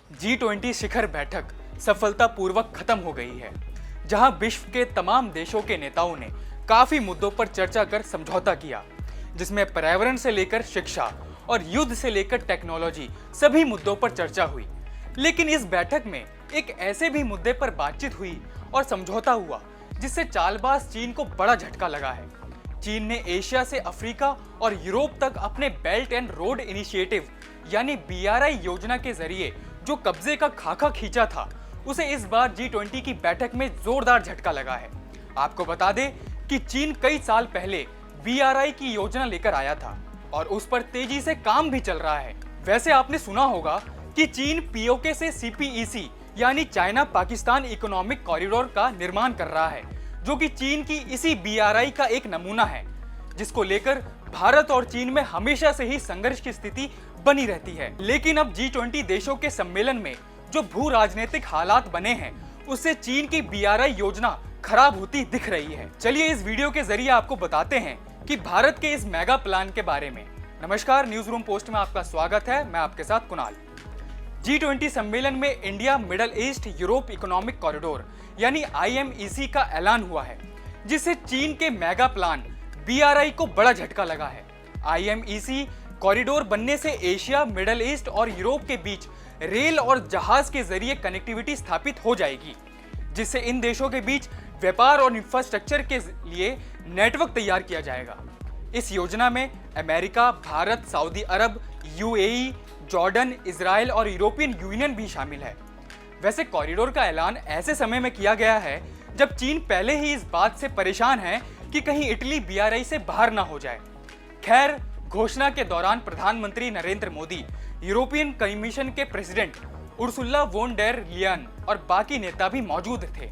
G20 शिखर बैठक सफलतापूर्वक खत्म हो गई है, जहां विश्व के तमाम देशों के नेताओं ने काफी मुद्दों पर चर्चा कर समझौता किया, जिसमें पर्यावरण से लेकर शिक्षा और युद्ध से लेकर टेक्नोलॉजी सभी मुद्दों पर चर्चा हुई। लेकिन इस बैठक में एक ऐसे भी मुद्दे पर बातचीत हुई और समझौता हुआ जिससे चालबाज चीन को बड़ा झटका लगा है। चीन ने एशिया से अफ्रीका और यूरोप तक अपने बेल्ट एंड रोड इनिशिएटिव यानी BRI योजना के जरिए जो कब्जे का खाका खींचा था, उसे इस बार G20 की बैठक में जोरदार झटका लगा है। आपको बता दें कि चीन कई साल पहले BRI की योजना लेकर आया था और उस पर तेजी से काम भी चल रहा है। वैसे आपने सुना होगा कि चीन POK से CPEC यानी चाइना पाकिस्तान इकोनॉमिक कॉरिडोर का निर्माण कर रहा है, जो कि चीन की इसी BRI का एक नमूना है, जिसको लेकर भारत और चीन में हमेशा से ही संघर्ष की स्थिति बनी रहती है। लेकिन अब G20 देशों के सम्मेलन में जो भू राजनीतिक हालात बने हैं, उससे चीन की BRI योजना खराब होती दिख रही है। चलिए इस वीडियो के जरिए आपको बताते हैं कि भारत के इस मेगा प्लान के बारे में। नमस्कार, न्यूज रूम पोस्ट में आपका स्वागत है। मैं आपके साथ कुणाल। G20 सम्मेलन में India middle east Europe economic corridor यानी IMEC का ऐलान हुआ है, जिससे चीन के मेगा प्लान BRI को बड़ा झटका लगा है। IMEC कॉरिडोर बनने से एशिया, मिडल ईस्ट और यूरोप के बीच रेल और जहाज के जरिए कनेक्टिविटी स्थापित हो जाएगी, जिससे इन देशों के बीच व्यापार और इंफ्रास्ट्रक्चर के लिए नेटवर्क तैयार किया जाएगा। इस योजना में अमेरिका, भारत, सऊदी अरब, UAE, जॉर्डन, इजराइल और यूरोपियन यूनियन भी शामिल है। वैसे कॉरिडोर का ऐलान ऐसे समय में किया गया है जब चीन पहले ही इस बात से परेशान है कि कहीं इटली BRI से बाहर ना हो जाए। खैर, घोषणा के दौरान प्रधानमंत्री नरेंद्र मोदी, यूरोपियन कमीशन के प्रेसिडेंट उर्सुला वोन डेर लियन और बाकी नेता भी मौजूद थे।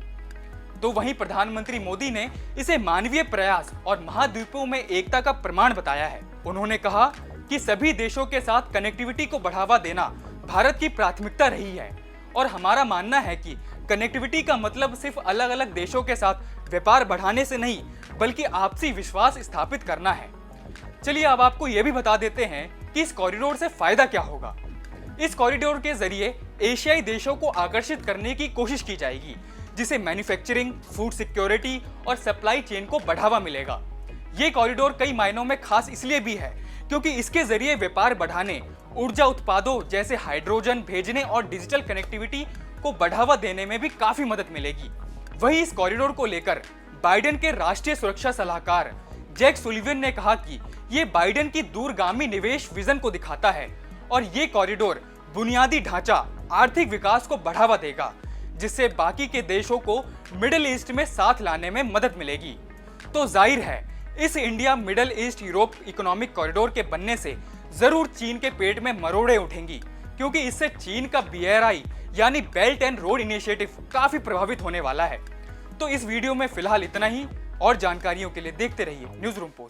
तो वहीं प्रधानमंत्री मोदी ने इसे मानवीय प्रयास और महाद्वीपों में एकता का प्रमाण बताया है। उन्होंने कहा कि सभी देशों के साथ कनेक्टिविटी को बढ़ावा देना भारत की प्राथमिकता रही है और हमारा मानना है कि कनेक्टिविटी का मतलब सिर्फ अलग अलग देशों के साथ व्यापार बढ़ाने से नहीं, बल्कि आपसी विश्वास स्थापित करना है। चलिए अब आपको यह भी बता देते हैं कि इस कॉरिडोर से फायदा क्या होगा। इस कॉरिडोर के जरिए एशियाई देशों को आकर्षित करने की कोशिश की जाएगी, जिसे मैन्युफैक्चरिंग, फूड सिक्योरिटी और सप्लाई चेन को बढ़ावा मिलेगा। ये कॉरिडोर कई मायनों में खास इसलिए भी है क्योंकि इसके जरिए व्यापार बढ़ाने, ऊर्जा उत्पादों जैसे हाइड्रोजन भेजने और डिजिटल कनेक्टिविटी को बढ़ावा देने में भी काफी मदद मिलेगी। वहीं इस कॉरिडोर को लेकर बाइडेन के राष्ट्रीय सुरक्षा सलाहकार जैक सुलिवन ने कहा कि ये बाइडेन की दूरगामी निवेश विजन को दिखाता है और ये कॉरिडोर बुनियादी ढांचा, आर्थिक विकास को बढ़ावा देगा, जिससे बाकी के देशों को मिडिल ईस्ट में साथ लाने में मदद मिलेगी। तो जाहिर है, इस India middle east Europe economic corridor के बनने से जरूर चीन के पेट में मरोड़े उठेंगी, क्योंकि इससे चीन का BRI यानी बेल्ट एंड रोड इनिशिएटिव काफी प्रभावित होने वाला है। तो इस वीडियो में फिलहाल इतना ही, और जानकारियों के लिए देखते रहिए न्यूज रूम पोस्ट।